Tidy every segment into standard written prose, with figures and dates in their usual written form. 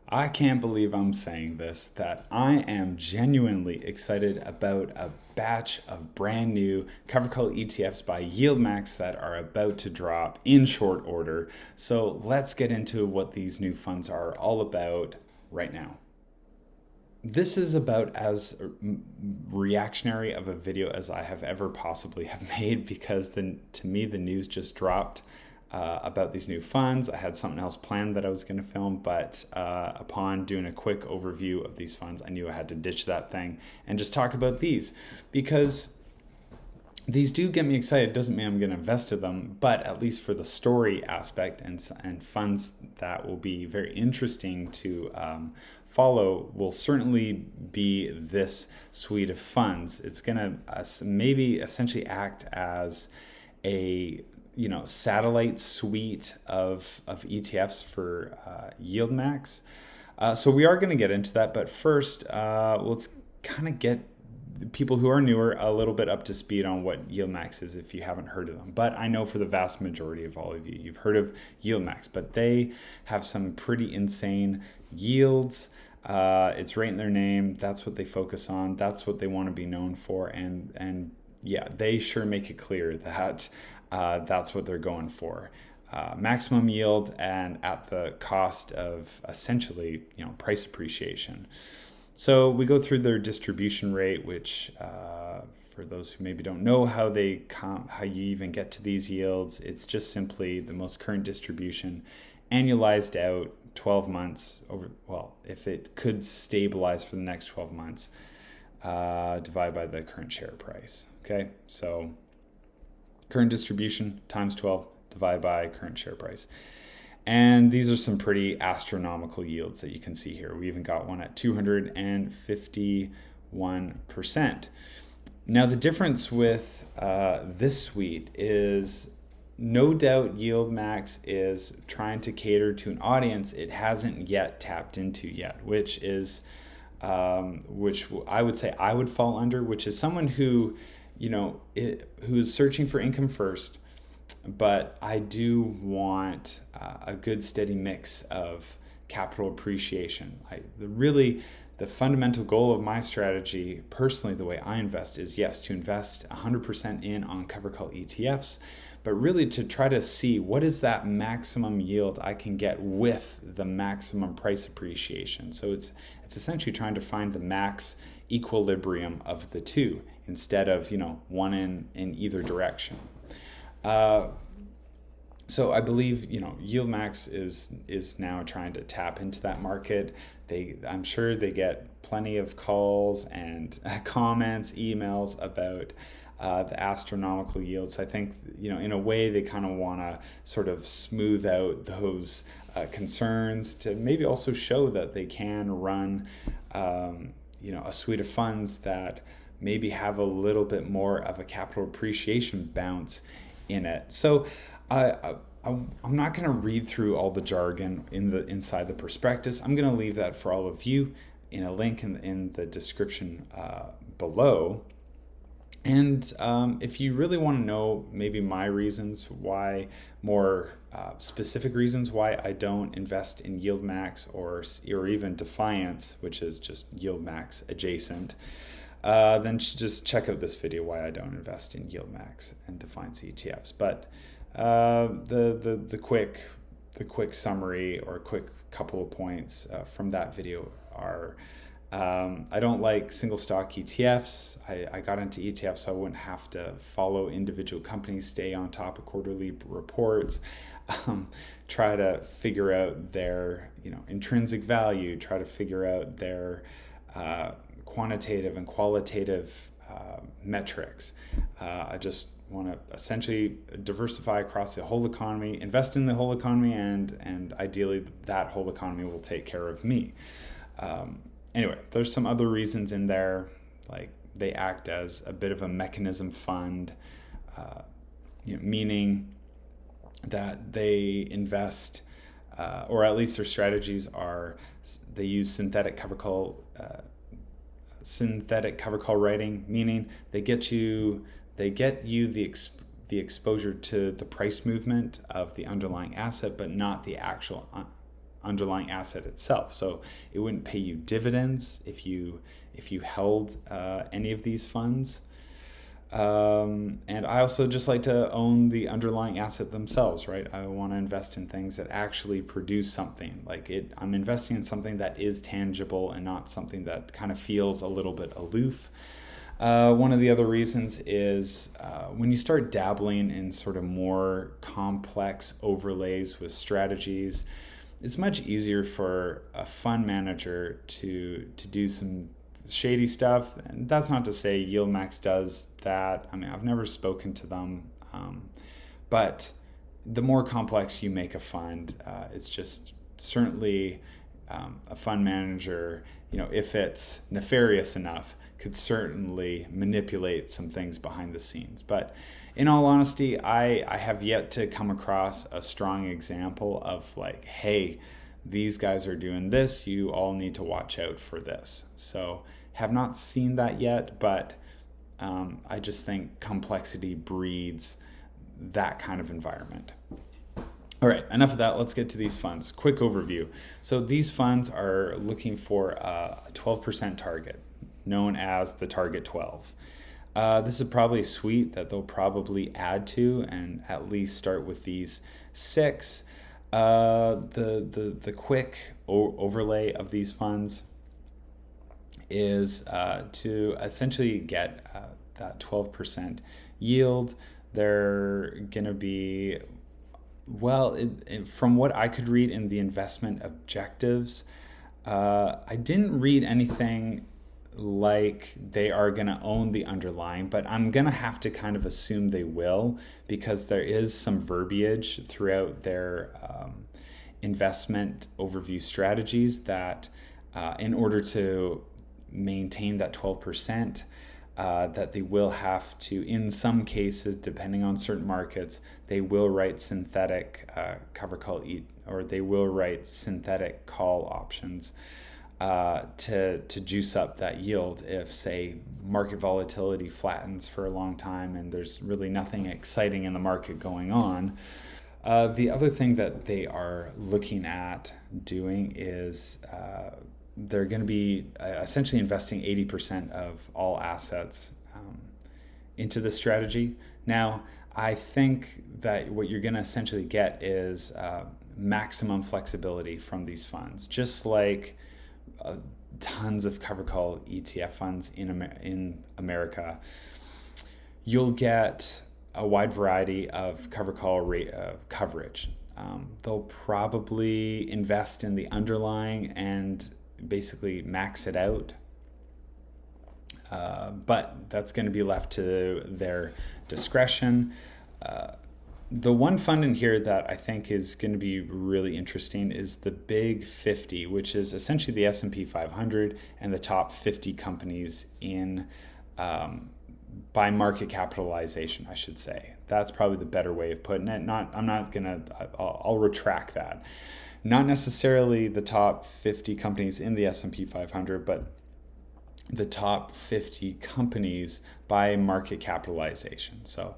I can't believe I'm saying this, that I am genuinely excited about a batch of brand new CoveredCall ETFs by Yieldmax that are about to drop in short order. So let's get into what these new funds are all about right now. This is about as reactionary of a video as I have ever possibly have made, because to me the news just dropped about these new funds. I had something else planned that I was going to film, but upon doing a quick overview of these funds, I knew I had to ditch that thing and just talk about these, because these do get me excited. It doesn't mean I'm going to invest in them, but at least for the story aspect and funds that will be very interesting to follow will certainly be this suite of funds. It's going to maybe essentially act as a satellite suite of ETFs for Yieldmax. So we are going to get into that, but first let's kind of get people who are newer a little bit up to speed on what Yieldmax is if you haven't heard of them. But I know for the vast majority of all of you, you've heard of Yieldmax, but they have some pretty insane yields. It's right in their name. That's what they focus on. That's what they want to be known for. And yeah, they sure make it clear that that's what they're going for. Maximum yield and at the cost of essentially price appreciation. So we go through their distribution rate, which for those who maybe don't know how you even get to these yields, it's just simply the most current distribution annualized out 12 months over, well, if it could stabilize for the next 12 months, divided by the current share price. Okay, so current distribution times 12 divided by current share price. And these are some pretty astronomical yields that you can see here. We even got one at 251%. Now the difference with this suite is no doubt Yieldmax is trying to cater to an audience it hasn't yet tapped into yet, which is which I would say I would fall under, which is someone who who's searching for income first, but I do want a good steady mix of capital appreciation. The fundamental goal of my strategy, personally, the way I invest is, yes, to invest 100% in on CoveredCall ETFs, but really to try to see what is that maximum yield I can get with the maximum price appreciation. So it's essentially trying to find the max equilibrium of the two instead of one in either direction. So I believe Yieldmax is now trying to tap into that market. I'm sure they get plenty of calls and comments, emails about the astronomical yields. I think in a way they kind of want to sort of smooth out those concerns to maybe also show that they can run a suite of funds that maybe have a little bit more of a capital appreciation bounce in it. So I'm not going to read through all the jargon inside the prospectus. I'm going to leave that for all of you in a link in the description below. And if you really want to know maybe my reasons why, more specific reasons why I don't invest in Yieldmax or even Defiance, which is just Yieldmax adjacent, then just check out this video why I don't invest in Yieldmax and Defiance ETFs. But the quick summary or a quick couple of points from that video are, I don't like single stock ETFs. I got into ETFs so I wouldn't have to follow individual companies, stay on top of quarterly reports, try to figure out their intrinsic value, try to figure out their quantitative and qualitative metrics. I just want to essentially diversify across the whole economy, invest in the whole economy, and ideally that whole economy will take care of me. Anyway, there's some other reasons in there, like they act as a bit of a mechanism fund, meaning that they invest, or at least their strategies are, they use synthetic cover call writing, meaning they get you the exposure to the price movement of the underlying asset, but not the actual underlying asset itself. So it wouldn't pay you dividends if you held any of these funds. And I also just like to own the underlying asset themselves, right? I want to invest in things that actually produce something. I'm investing in something that is tangible and not something that kind of feels a little bit aloof. One of the other reasons is when you start dabbling in sort of more complex overlays with strategies, it's much easier for a fund manager to do some shady stuff. And that's not to say Yieldmax does that. I mean, I've never spoken to them, but the more complex you make a fund, it's just certainly a fund manager, if it's nefarious enough, could certainly manipulate some things behind the scenes. But in all honesty, I have yet to come across a strong example of hey, these guys are doing this, you all need to watch out for this. So have not seen that yet, but I just think complexity breeds that kind of environment. All right, enough of that. Let's get to these funds. Quick overview. So these funds are looking for a 12% target, known as the Target 12. This is probably a suite that they'll probably add to and at least start with these 6. The quick overlay of these funds is to essentially get that 12% yield. They're going to be, from what I could read in the investment objectives, I didn't read anything like they are going to own the underlying, but I'm going to have to kind of assume they will, because there is some verbiage throughout their investment overview strategies that in order to maintain that 12%, that they will have to, in some cases, depending on certain markets, they will write synthetic they will write synthetic call options to juice up that yield if, say, market volatility flattens for a long time and there's really nothing exciting in the market going on. The other thing that they are looking at doing is they're going to be essentially investing 80% of all assets into the strategy. Now, I think that what you're going to essentially get is maximum flexibility from these funds, just like tons of covered call ETF funds in America. You'll get a wide variety of covered call coverage. They'll probably invest in the underlying and basically max it out, but that's going to be left to their discretion. The one fund in here that I think is going to be really interesting is the Big 50, which is essentially the S&P 500 and the top 50 companies in by market capitalization, I should say. That's probably the better way of putting it. I'll retract that. Not necessarily the top 50 companies in the S&P 500, but the top 50 companies by market capitalization. So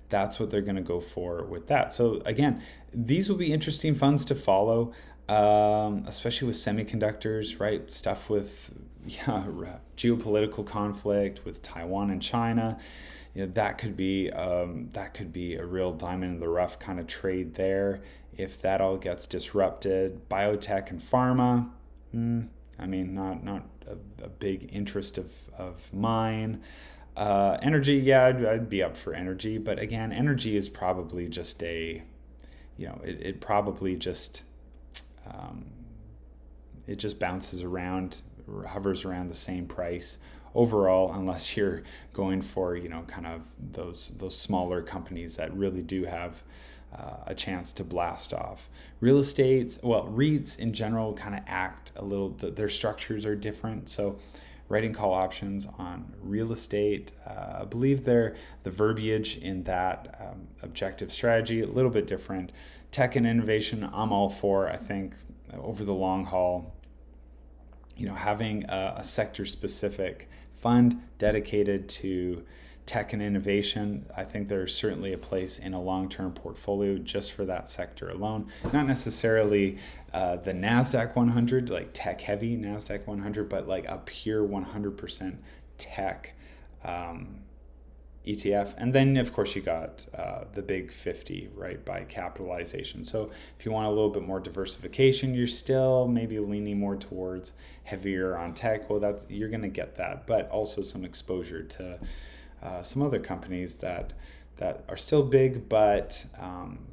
that's what they're going to go for with that. So again, these will be interesting funds to follow, especially with semiconductors, right? Stuff with geopolitical conflict with Taiwan and China. That could be a real diamond in the rough kind of trade there if that all gets disrupted. Biotech and pharma, not a big interest of mine. Energy, I'd be up for energy, but again, energy is probably just it just bounces around, hovers around the same price overall, unless you're going for kind of those smaller companies that really do have a chance to blast off. Real estate, REITs in general kind of act a little, their structures are different. So writing call options on real estate, I believe the verbiage in that objective strategy a little bit different. Tech and innovation, I'm all for. I think over the long haul, having a sector specific fund dedicated to tech and innovation, I think there's certainly a place in a long-term portfolio just for that sector alone. Not necessarily the NASDAQ 100, like tech-heavy NASDAQ 100, but like a pure 100% tech ETF. And then, of course, you got the big 50, right, by capitalization. So if you want a little bit more diversification, you're still maybe leaning more towards heavier on tech. Well, you're going to get that, but also some exposure to some other companies that are still big, but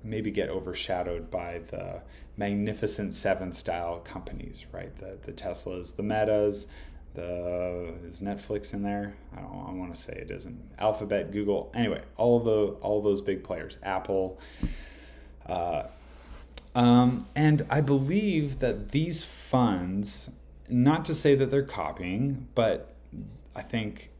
maybe get overshadowed by the Magnificent Seven style companies, right? The Teslas, the Metas, is Netflix in there? I want to say it isn't. Alphabet, Google, anyway, all those big players, Apple. And I believe that these funds, not to say that they're copying, but I think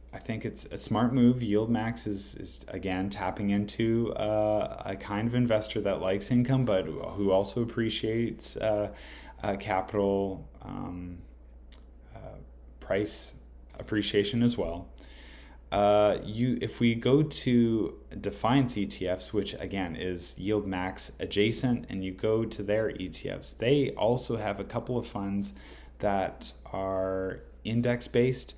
it's a smart move. Yieldmax is again tapping into a kind of investor that likes income, but who also appreciates capital price appreciation as well. If we go to Defiance ETFs, which again is Yieldmax adjacent, and you go to their ETFs, they also have a couple of funds that are index-based,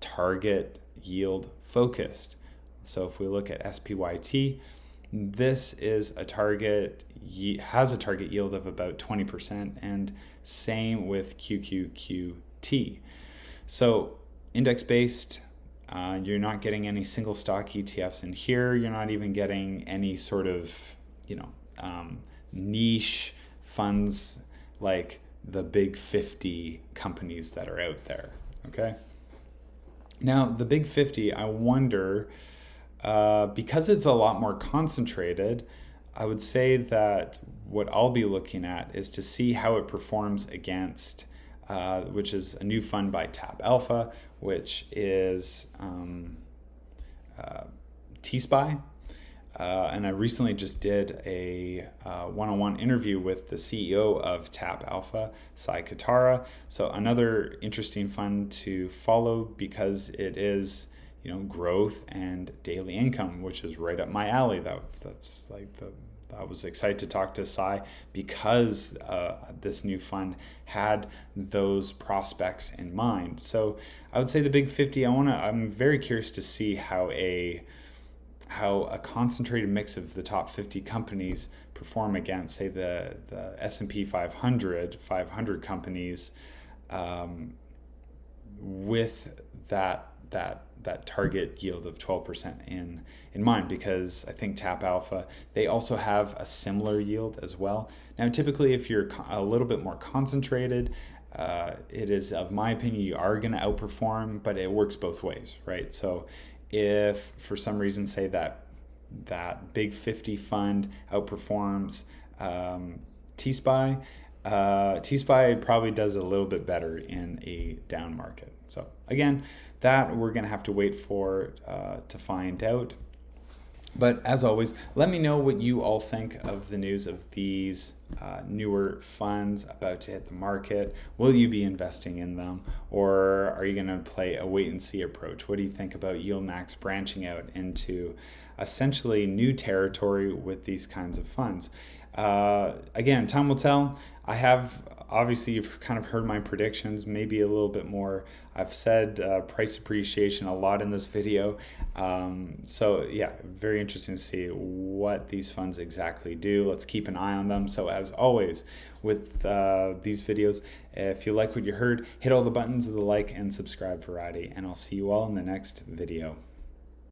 target yield focused. So if we look at SPYT, this is has a target yield of about 20%, and same with QQQT. So index-based, you're not getting any single stock ETFs in here. You're not even getting any sort of, niche funds like the big 50 companies that are out there, okay? Now, the big 50, I wonder, because it's a lot more concentrated, I would say that what I'll be looking at is to see how it performs against which is a new fund by Tap Alpha, which is T-SPY. And I recently just did a one-on-one interview with the CEO of Tap Alpha, Sai Katara. So another interesting fund to follow because it is, growth and daily income, which is right up my alley. That's like I was excited to talk to Sai because this new fund had those prospects in mind. So I would say the big 50, I'm very curious to see how a concentrated mix of the top 50 companies perform against, say, the S&P 500 companies with that target yield of 12% in mind, because I think Tap Alpha, they also have a similar yield as well. Now, typically, if you're a little bit more concentrated, it is, of my opinion, you are going to outperform, but it works both ways, right? So if for some reason, say that big 50 fund outperforms T-SPY, T-SPY probably does a little bit better in a down market. So again, that we're going to have to wait for to find out. But as always, let me know what you all think of the news of these newer funds about to hit the market. Will you be investing in them, or are you going to play a wait and see approach? What do you think about Yieldmax branching out into essentially new territory with these kinds of funds? Again, time will tell. Obviously, you've kind of heard my predictions, maybe a little bit more. I've said price appreciation a lot in this video. So yeah, very interesting to see what these funds exactly do. Let's keep an eye on them. So as always, with these videos, if you like what you heard, hit all the buttons of the like and subscribe variety, and I'll see you all in the next video.